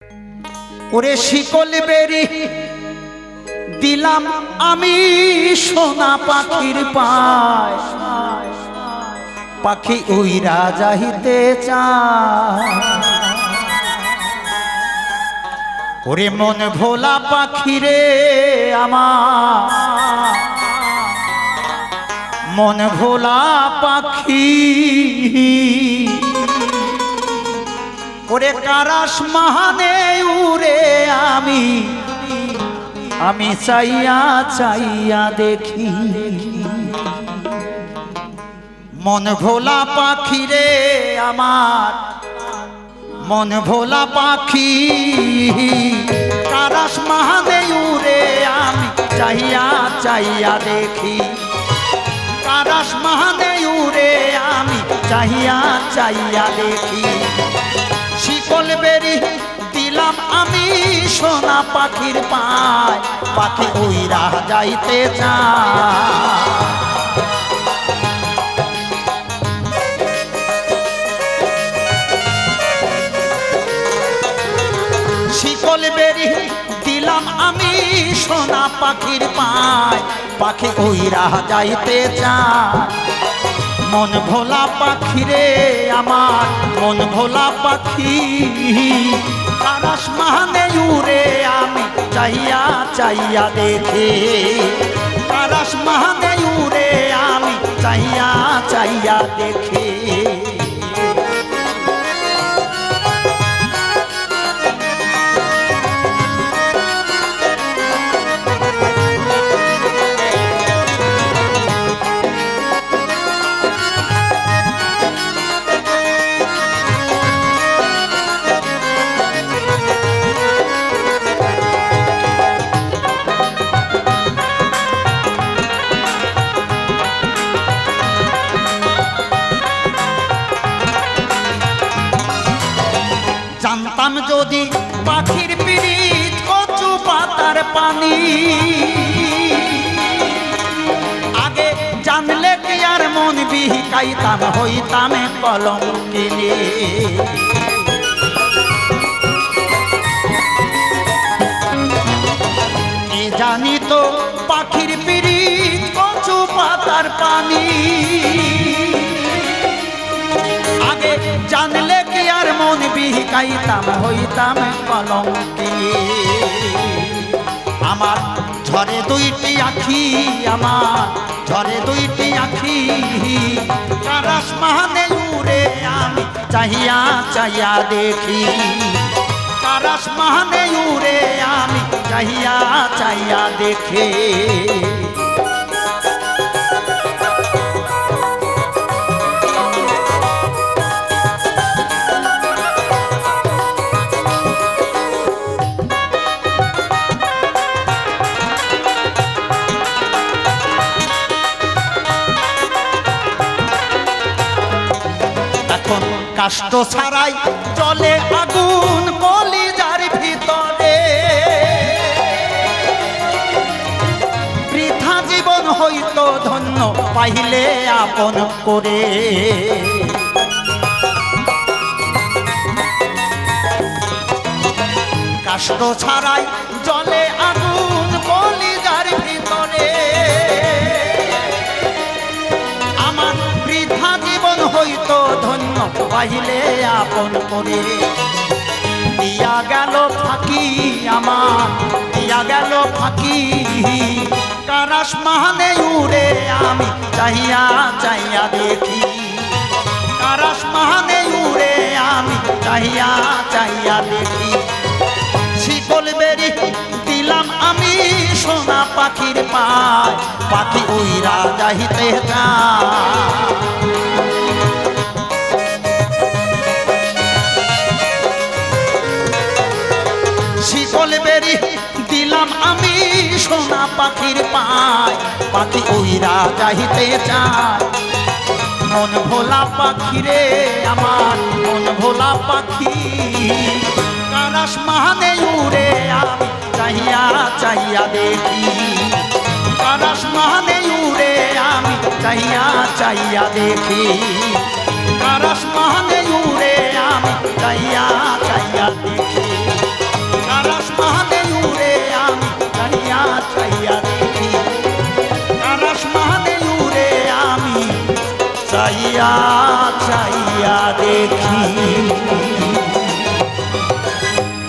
ওরে শিকল বেরি দিলাম আমি সোনা পাখির পায়, পাখি উইরা যাইতে চায়। ওরে মন ভোলা পাখি রে আমার, মন ভোলা পাখি। ওরে কারাস মাহানে উড়ে আমি, আমি চাইয়া চাইয়া দেখি। মন ভোলা পাখি রে আমার, মন ভোলা পাখি। কারাস মাহানে উড়ে আমি চাইয়া চাইয়া দেখি। কারাস মাহানে উড়ে আমি চাইয়া চাইয়া দেখি। শিকল বেরি দিলাম আমি সোনা পাখির পায়, পাখি উইরা যাইতে চায়। শিকল বেরি দিলাম আমি সোনা পাখির পায়, পাখি উইরা যাইতে চায়। মন ভোলা পাখি রে আমার, মন ভোলা পাখি। কারাস মাহানে উড়ে আমি চাইয়া চাইয়া দেখি। কারাস মাহানে উড়ে আমি চাইয়া চাইয়া দেখি। জানতাম যদি পাখির পিরিত কচু পাতার পানি, আগে জানলে কি আর মন বিহিকাইতাম, হইতাম কলঙ্কিনী। কে জানি তো পাখির পিরিত কচু পাতার পানি, আগে জানলে কি আর মন বিহিকাইতাম, হইতাম কলঙ্কিনী। আমার ঝরে দুইটি আখি, আমার ঝরে দুইটি আখি। কারাস মাহানে উড়ে আমি চাহিয়া চাহিয়া দেখি। কারাস মাহানে উড়ে আমি চাহিয়া চাহিয়া দেখি। কাষ্ট ছাড়াই চলে আগুন কলিজার ভিতরে, বৃথা জীবন হইতো ধন্য পাইলে আপন করে। কাষ্ট ছাড়াই চলে আগুন কলিজার ভিতরে, আমার বৃথা জীবন হইতো ধন্য পাইলে আপন করে। দিয়া গেল ফাঁকি আমার, দিয়া গেল ফাঁকি। কারাস মাহানে উড়ে আমি চাইয়া চাইয়া দেখি। কারাস মাহানে উড়ে আমি চাইয়া চাইয়া দেখি। শিকল বেরি দিলাম আমি সোনা পাখির পায়, পাখি উইরা যাইতে চায়। শিকল বেরি দিলাম আমি সোনা পাখির পায়, পাখি উইরা যাইতে চায়। মন ভোলা পাখি রে আমার, মন ভোলা পাখি। কারাস মাহানে উড়ে আমি চাইয়া চাইয়া দেখি। কারাস মাহানে উড়ে আমি চাইয়া চাইয়া দেখি। কারাস মাহানে উড়ে আমি চাইয়া চাইয়া দেখি। চাইয়া দেখি কার আসমানে উড়ে আমি চাইয়া চাইয়া দেখি।